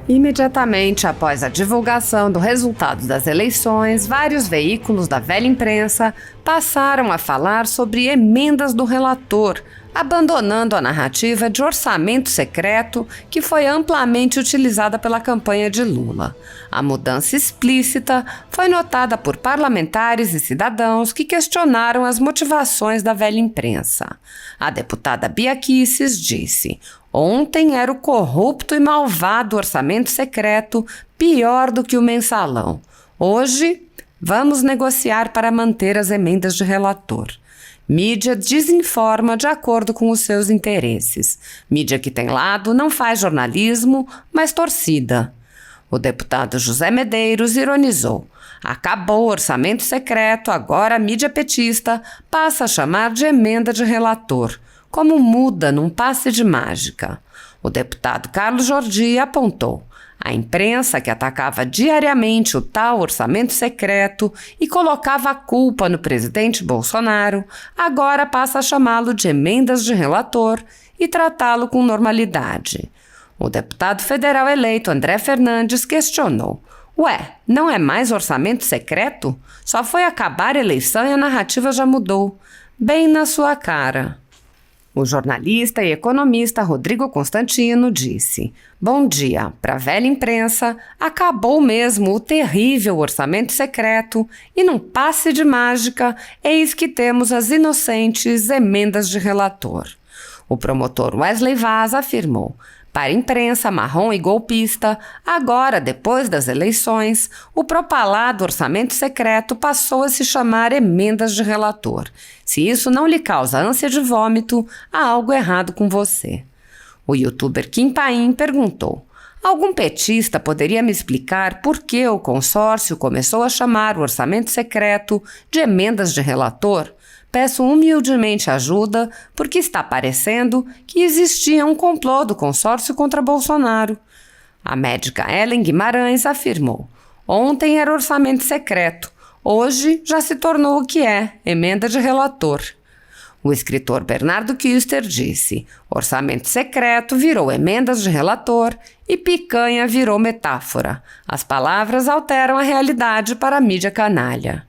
Imediatamente após a divulgação do resultado das eleições, vários veículos da velha imprensa passaram a falar sobre emendas do relator, abandonando a narrativa de orçamento secreto que foi amplamente utilizada pela campanha de Lula. A mudança explícita foi notada por parlamentares e cidadãos que questionaram as motivações da velha imprensa. A deputada Bia Kicis disse: "Ontem era o corrupto e malvado orçamento secreto, pior do que o mensalão. Hoje, vamos negociar para manter as emendas de relator." Mídia desinforma de acordo com os seus interesses. Mídia que tem lado não faz jornalismo, mas torcida. O deputado José Medeiros ironizou: "Acabou o orçamento secreto, agora a mídia petista passa a chamar de emenda de relator. Como muda num passe de mágica." O deputado Carlos Jordi apontou: "A imprensa que atacava diariamente o tal orçamento secreto e colocava a culpa no presidente Bolsonaro, agora passa a chamá-lo de emendas de relator e tratá-lo com normalidade." O deputado federal eleito André Fernandes questionou: "Ué, não é mais orçamento secreto? Só foi acabar a eleição e a narrativa já mudou." Bem na sua cara. O jornalista e economista Rodrigo Constantino disse: "Bom dia, para a velha imprensa, acabou mesmo o terrível orçamento secreto e num passe de mágica, eis que temos as inocentes emendas de relator." O promotor Wesley Vaz afirmou: "Para a imprensa marrom e golpista, agora, depois das eleições, o propalado orçamento secreto passou a se chamar emendas de relator. Se isso não lhe causa ânsia de vômito, há algo errado com você." O youtuber Kim Paim perguntou: "Algum petista poderia me explicar por que o consórcio começou a chamar o orçamento secreto de emendas de relator? Peço humildemente ajuda, porque está parecendo que existia um complô do consórcio contra Bolsonaro." A médica Ellen Guimarães afirmou: "Ontem era orçamento secreto, hoje já se tornou o que é, emenda de relator." O escritor Bernardo Kister disse: "Orçamento secreto virou emendas de relator e picanha virou metáfora. As palavras alteram a realidade para a mídia canalha."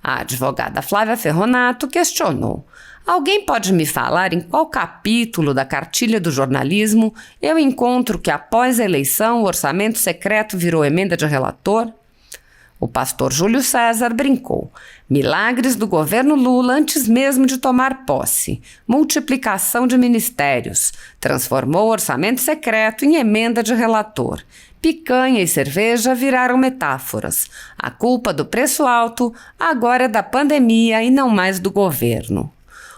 A advogada Flávia Ferronato questionou: "Alguém pode me falar em qual capítulo da cartilha do jornalismo eu encontro que após a eleição o orçamento secreto virou emenda de relator?" O pastor Júlio César brincou: "Milagres do governo Lula antes mesmo de tomar posse. Multiplicação de ministérios. Transformou o orçamento secreto em emenda de relator. Picanha e cerveja viraram metáforas. A culpa do preço alto agora é da pandemia e não mais do governo."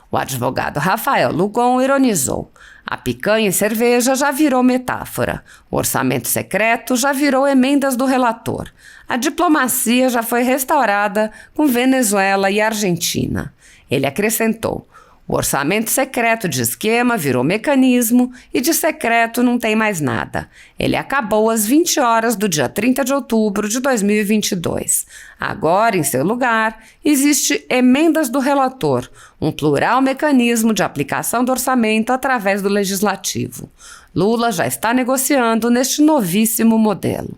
O advogado Rafael Lugon ironizou: "A picanha e cerveja já virou metáfora. O orçamento secreto já virou emendas do relator. A diplomacia já foi restaurada com Venezuela e Argentina." Ele acrescentou: "O orçamento secreto de esquema virou mecanismo e de secreto não tem mais nada. Ele acabou às 20 horas do dia 30 de outubro de 2022. Agora, em seu lugar, existe emendas do relator, um plural mecanismo de aplicação do orçamento através do legislativo. Lula já está negociando neste novíssimo modelo."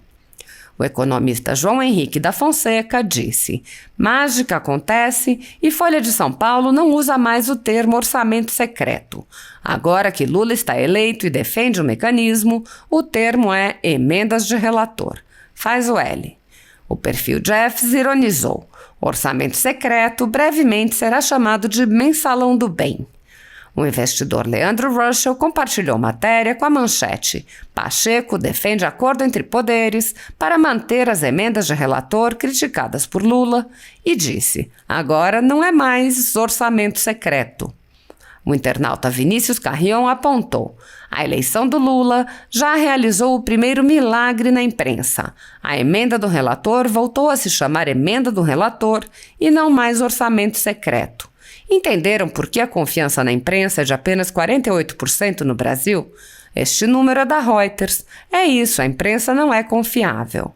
O economista João Henrique da Fonseca disse: "Mágica acontece e Folha de São Paulo não usa mais o termo orçamento secreto. Agora que Lula está eleito e defende o mecanismo, o termo é emendas de relator. Faz o L." O perfil Jeffs ironizou: "Orçamento secreto brevemente será chamado de mensalão do bem." O investidor Leandro Russell compartilhou matéria com a manchete: "Pacheco defende acordo entre poderes para manter as emendas de relator criticadas por Lula" e disse: "Agora não é mais orçamento secreto." O internauta Vinícius Carrion apontou: "A eleição do Lula já realizou o primeiro milagre na imprensa. A emenda do relator voltou a se chamar emenda do relator e não mais orçamento secreto." Entenderam por que a confiança na imprensa é de apenas 48% no Brasil? Este número é da Reuters. É isso, a imprensa não é confiável.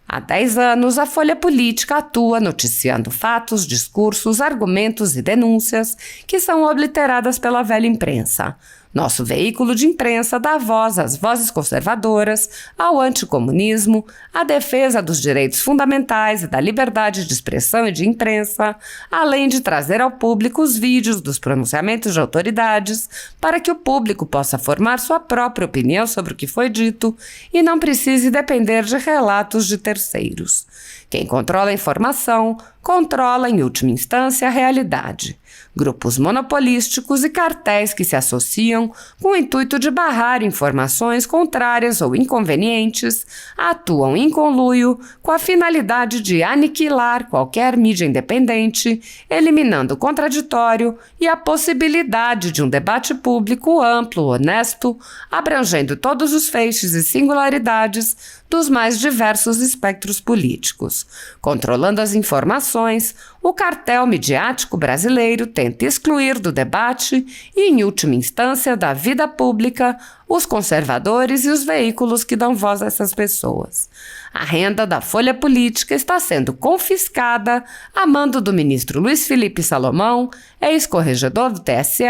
Há 10 anos, a Folha Política atua noticiando fatos, discursos, argumentos e denúncias que são obliteradas pela velha imprensa. Nosso veículo de imprensa dá voz às vozes conservadoras, ao anticomunismo, à defesa dos direitos fundamentais e da liberdade de expressão e de imprensa, além de trazer ao público os vídeos dos pronunciamentos de autoridades para que o público possa formar sua própria opinião sobre o que foi dito e não precise depender de relatos de terceiros. Quem controla a informação, controla, em última instância, a realidade. Grupos monopolísticos e cartéis que se associam com o intuito de barrar informações contrárias ou inconvenientes atuam em conluio com a finalidade de aniquilar qualquer mídia independente, eliminando o contraditório e a possibilidade de um debate público amplo, honesto, abrangendo todos os feixes e singularidades dos mais diversos espectros políticos. Controlando as informações, o cartel midiático brasileiro tenta excluir do debate e, em última instância, da vida pública, os conservadores e os veículos que dão voz a essas pessoas. A renda da Folha Política está sendo confiscada a mando do ministro Luiz Felipe Salomão, ex-corregedor do TSE,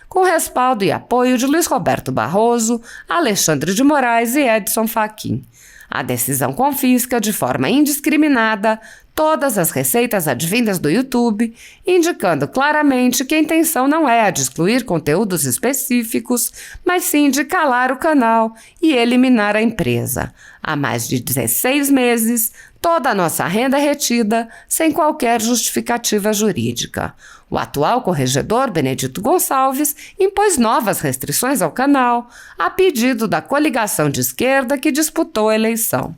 com respaldo e apoio de Luiz Roberto Barroso, Alexandre de Moraes e Edson Fachin. A decisão confisca, de forma indiscriminada, todas as receitas advindas do YouTube, indicando claramente que a intenção não é a de excluir conteúdos específicos, mas sim de calar o canal e eliminar a empresa. Há mais de 16 meses, toda a nossa renda é retida sem qualquer justificativa jurídica. O atual corregedor, Benedito Gonçalves, impôs novas restrições ao canal, a pedido da coligação de esquerda que disputou a eleição.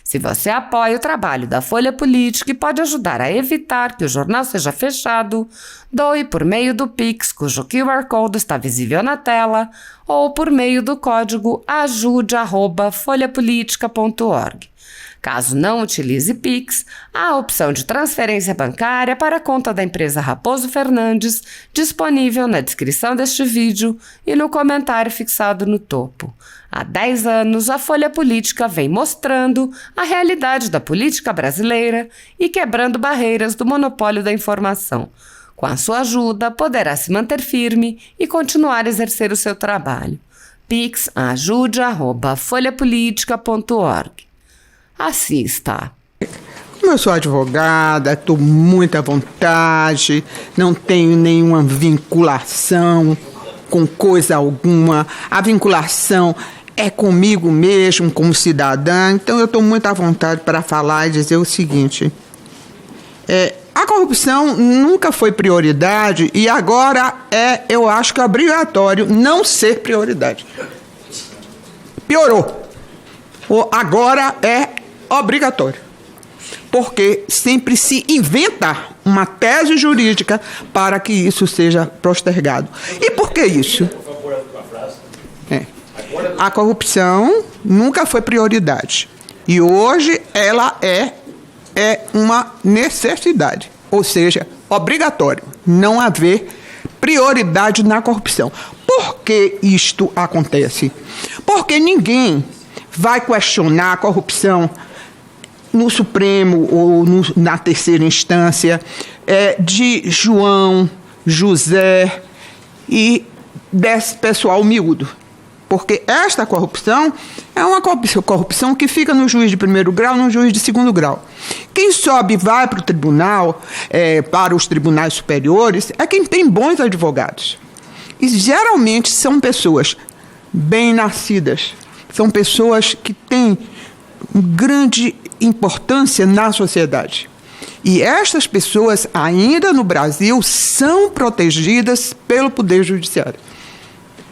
Se você apoia o trabalho da Folha Política e pode ajudar a evitar que o jornal seja fechado, doe por meio do Pix, cujo QR Code está visível na tela, ou por meio do código ajude@folhapolitica.org. Caso não utilize Pix, há a opção de transferência bancária para a conta da empresa Raposo Fernandes, disponível na descrição deste vídeo e no comentário fixado no topo. Há 10 anos, a Folha Política vem mostrando a realidade da política brasileira e quebrando barreiras do monopólio da informação. Com a sua ajuda, poderá se manter firme e continuar a exercer o seu trabalho. Pix ajude@folhapolitica.org. Assista. Como eu sou advogada, estou muito à vontade, não tenho nenhuma vinculação com coisa alguma. A vinculação é comigo mesmo, como cidadã. Então eu estou muito à vontade para falar e dizer o seguinte. A corrupção nunca foi prioridade e agora eu acho que é obrigatório não ser prioridade. Piorou. Agora é obrigatório, porque sempre se inventa uma tese jurídica para que isso seja postergado. E por que isso? A corrupção nunca foi prioridade e hoje ela é uma necessidade, ou seja, obrigatório não haver prioridade na corrupção. Por que isto acontece? Porque ninguém vai questionar a corrupção no Supremo ou na terceira instância de João, José e desse pessoal miúdo. Porque esta corrupção é uma corrupção que fica no juiz de primeiro grau, no juiz de segundo grau. Quem sobe e vai para o tribunal, para os tribunais superiores, é quem tem bons advogados. E geralmente são pessoas bem nascidas, são pessoas que têm grande importância na sociedade. E estas pessoas, ainda no Brasil, são protegidas pelo Poder Judiciário,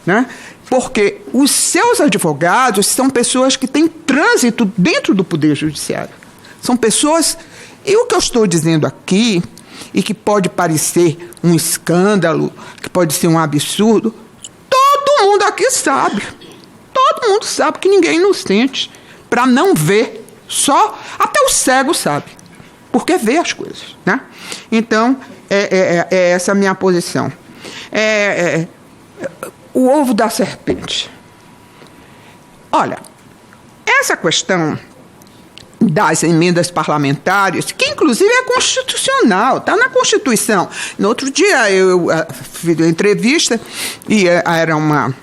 né? Porque os seus advogados são pessoas que têm trânsito dentro do Poder Judiciário. São pessoas... E o que eu estou dizendo aqui, e que pode parecer um escândalo, que pode ser um absurdo, todo mundo aqui sabe. Todo mundo sabe que ninguém é inocente. Para não ver, até o cego sabe. Porque vê as coisas, né? Então, é essa a minha posição. O ovo da serpente. Olha, essa questão das emendas parlamentares, que inclusive é constitucional, está na Constituição. No outro dia eu fiz uma entrevista e era uma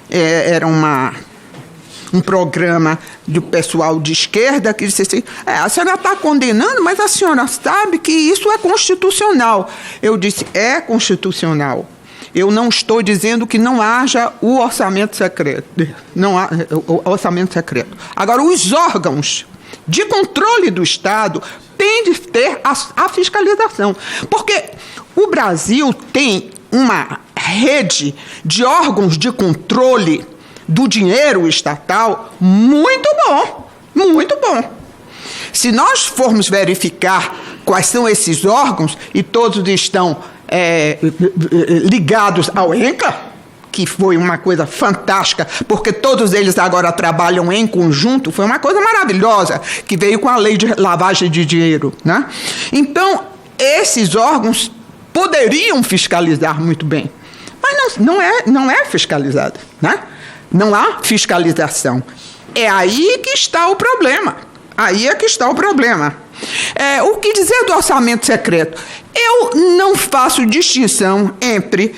era um programa do pessoal de esquerda que disse assim, a senhora está condenando, mas a senhora sabe que isso é constitucional. Eu disse, é constitucional. Eu não estou dizendo que não haja o orçamento secreto. Não há o orçamento secreto. Agora, os órgãos de controle do Estado têm de ter a fiscalização. Porque o Brasil tem uma rede de órgãos de controle do dinheiro estatal muito bom, muito bom. Se nós formos verificar quais são esses órgãos, e todos estão ligados ao ENCA, que foi uma coisa fantástica, porque todos eles agora trabalham em conjunto, foi uma coisa maravilhosa, que veio com a lei de lavagem de dinheiro, né? Então, esses órgãos poderiam fiscalizar muito bem, mas não é fiscalizado, né? Não há fiscalização. É aí que está o problema. Aí é que está o problema. O que dizer do orçamento secreto? Eu não faço distinção entre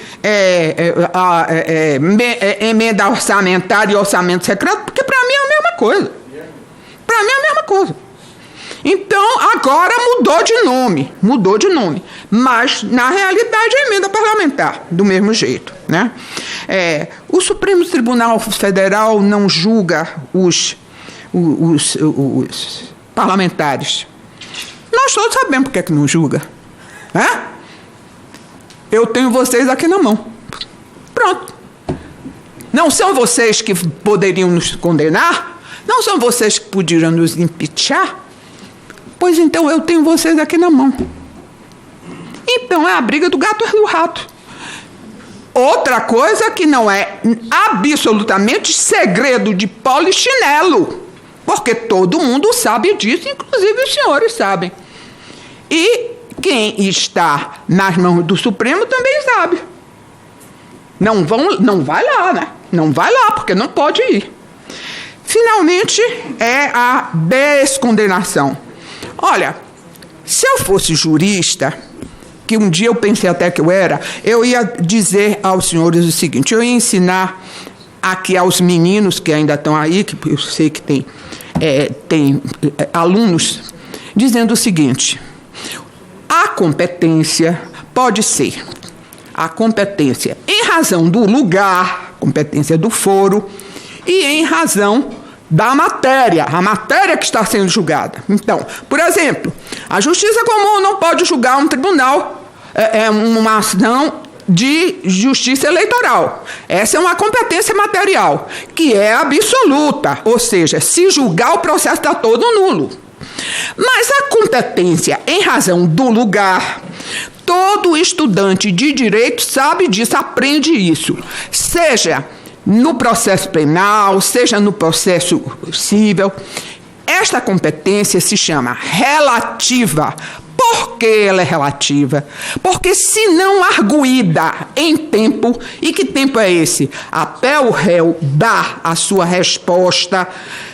emenda orçamentária e orçamento secreto, porque para mim é a mesma coisa. Para mim é a mesma coisa. Então, agora mudou de nome. Mas, na realidade, é emenda parlamentar, do mesmo jeito, né? O Supremo Tribunal Federal não julga os parlamentares. Nós todos sabemos por que não julga. Eu tenho vocês aqui na mão. Pronto. Não são vocês que poderiam nos condenar? Não são vocês que poderiam nos impeachar? Pois então eu tenho vocês aqui na mão. Então é a briga do gato e do rato. Outra coisa que não é absolutamente segredo de polichinelo, porque todo mundo sabe disso, inclusive os senhores sabem. E quem está nas mãos do Supremo também sabe. Não vai lá, né? Não vai lá, porque não pode ir. Finalmente, é a descondenação. Olha, se eu fosse jurista, que um dia eu pensei até que eu ia dizer aos senhores o seguinte, eu ia ensinar aqui aos meninos que ainda estão aí, que eu sei que tem alunos, dizendo o seguinte, a competência pode ser a competência em razão do lugar, competência do foro, e em razão da matéria, a matéria que está sendo julgada. Então, por exemplo, a Justiça Comum não pode julgar um tribunal, uma ação de justiça eleitoral. Essa é uma competência material, que é absoluta, ou seja, se julgar o processo está todo nulo. Mas a competência em razão do lugar, todo estudante de direito sabe disso, aprende isso, seja no processo penal, seja no processo civil. Esta competência se chama relativa. Por que ela é relativa? Porque se não arguída em tempo, e que tempo é esse? Até o réu dar a sua resposta,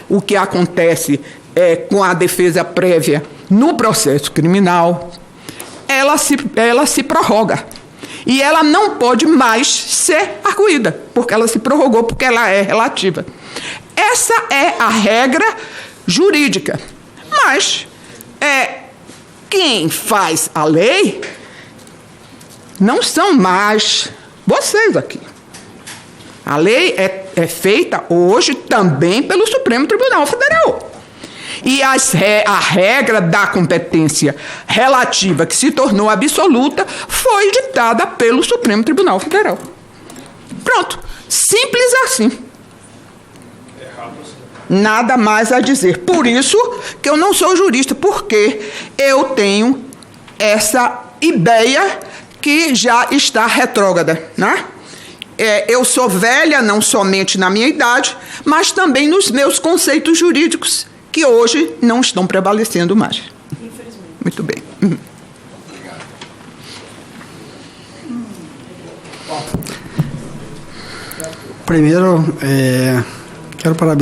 o que acontece com a defesa prévia no processo criminal, ela se prorroga. E ela não pode mais ser arguída, porque ela se prorrogou, porque ela é relativa. Essa é a regra jurídica. Mas quem faz a lei não são mais vocês aqui. A lei é feita hoje também pelo Supremo Tribunal Federal. E a regra da competência relativa, que se tornou absoluta, foi ditada pelo Supremo Tribunal Federal. Pronto. Simples assim. Nada mais a dizer. Por isso que eu não sou jurista, porque eu tenho essa ideia que já está retrógrada, né? Eu sou velha, não somente na minha idade, mas também nos meus conceitos jurídicos, que hoje não estão prevalecendo mais. Infelizmente. Muito bem. Primeiro, quero parabenizar